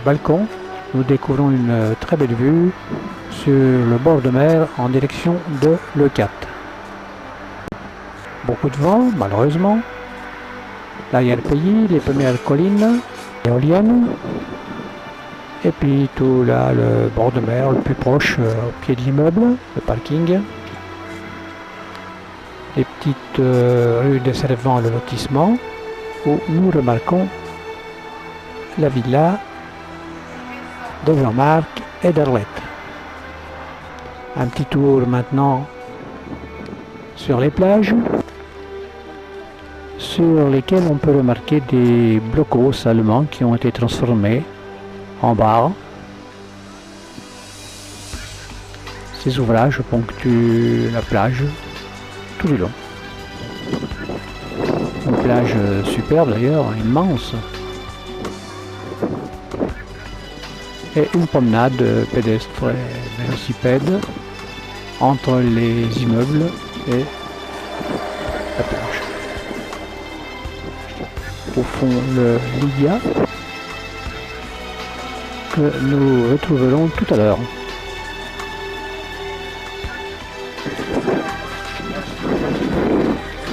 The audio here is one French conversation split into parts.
balcon, nous découvrons une très belle vue sur le bord de mer en direction de Leucate. Beaucoup de vent, malheureusement. L'arrière-pays, les premières collines éoliennes. Et puis tout là, le bord de mer le plus proche, au pied de l'immeuble, le parking. Les petites rues desservant le lotissement, où nous remarquons la villa de Jean-Marc et d'Arlette. Un petit tour maintenant sur les plages, sur lesquelles on peut remarquer des blocos allemands qui ont été transformés en bar. Ces ouvrages ponctuent la plage tout du long. Une plage superbe d'ailleurs, immense. Et une promenade pédestre et vélocipède entre les immeubles et la plage. Au fond, le Lydia, que nous retrouverons tout à l'heure.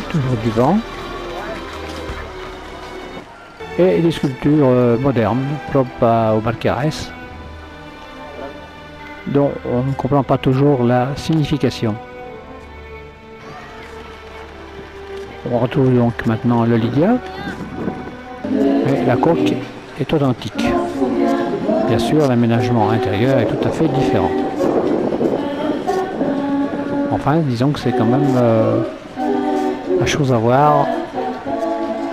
Toujours du vent. Et des sculptures modernes, propres au Barcarès, dont on ne comprend pas toujours la signification. On retrouve donc maintenant le Lydia, mais la coque est authentique. Bien sûr, l'aménagement intérieur est tout à fait différent. Enfin, disons que c'est quand même la chose à voir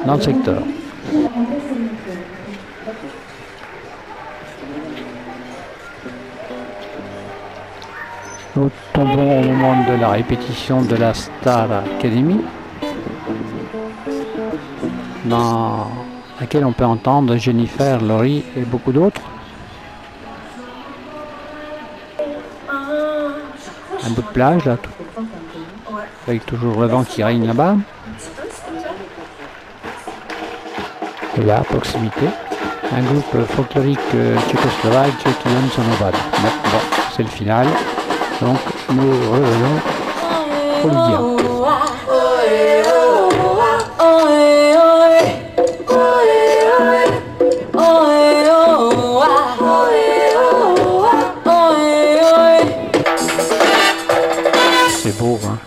dans le secteur. Nous tombons au moment de la répétition de la Star Academy, dans laquelle on peut entendre Jennifer, Laurie et beaucoup d'autres. Un bout de plage là, avec toujours le vent qui règne là-bas. Et là, à proximité, un groupe folklorique tchécoslovaque qui donne son ovale. Bon, c'est le final. Donc nous revenons au Lydia. C'est beau, hein?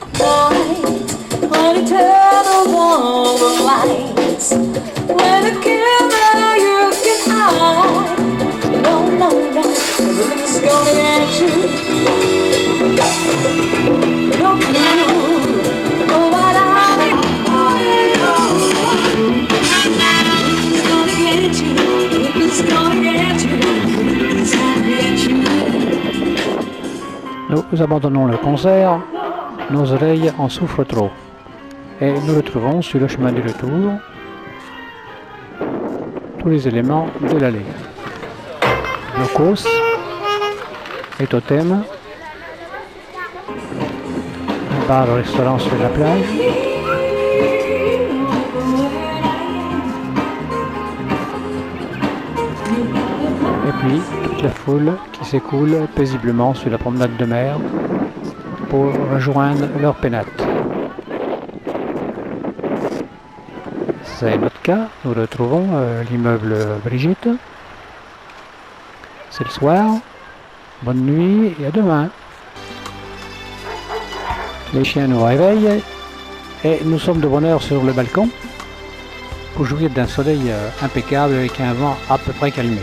Nous abandonnons le concert, nos oreilles en souffrent trop, et nous retrouvons sur le chemin du retour tous les éléments de l'allée. Blocos et totem, un bar-restaurant sur la plage, et puis toute la foule qui s'écoule paisiblement sur la promenade de mer pour rejoindre leur pénate. C'est notre cas, nous retrouvons l'immeuble Brigitte. C'est le soir, bonne nuit et à demain. Les chiens nous réveillent et nous sommes de bonne heure sur le balcon pour jouir d'un soleil impeccable avec un vent à peu près calmé.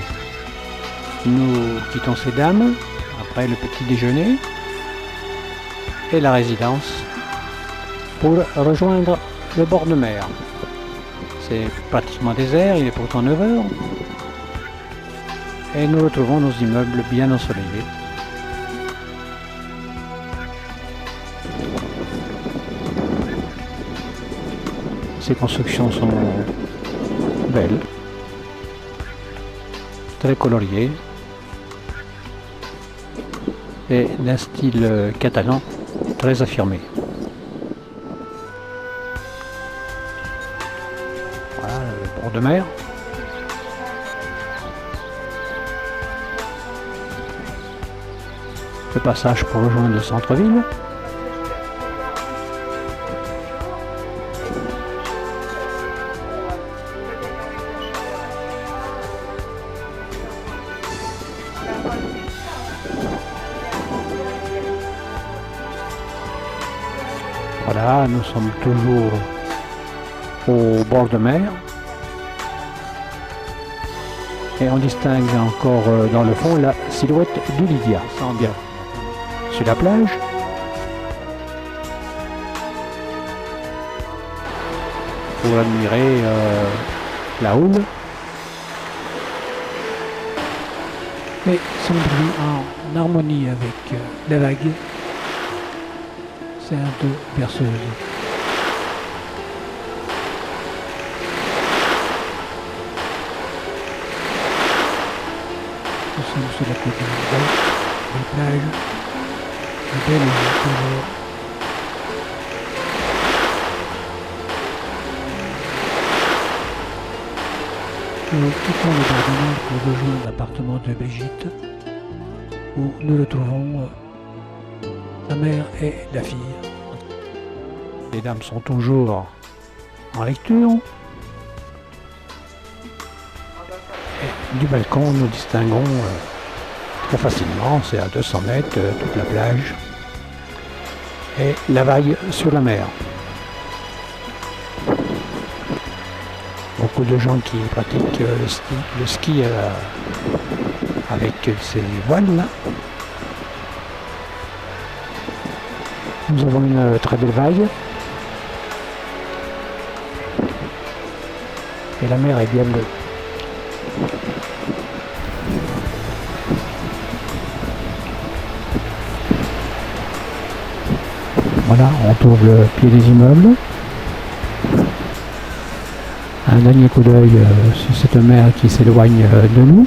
Nous quittons ces dames après le petit déjeuner et la résidence pour rejoindre le bord de mer. C'est pratiquement désert, il est pourtant 9 heures et nous retrouvons nos immeubles bien ensoleillés. Ces constructions sont belles, très coloriées et d'un style catalan très affirmé. Voilà le bord de mer. le passage pour rejoindre le centre-ville. Voilà, nous sommes toujours au bord de mer. Et on distingue encore dans le fond la silhouette du Lydia. Sent bien sur la plage. Pour admirer la houle. Et semble en harmonie avec la vague. C'est un peu berceuse. Nous sommes sur la côte de l'Isle, les plages, de belles couleurs. Nous quittons le bord de mer pour rejoindre l'appartement de Brigitte, où nous retrouvons la mère et la fille. Les dames sont toujours en lecture. Et du balcon, nous distinguons très facilement, c'est à 200 mètres, toute la plage et la vague sur la mer. Beaucoup de gens qui pratiquent le ski avec ces voiles là. Nous avons une très belle vague. Et la mer est bien bleue. Voilà, on trouve le pied des immeubles. Un dernier coup d'œil sur cette mer qui s'éloigne de nous.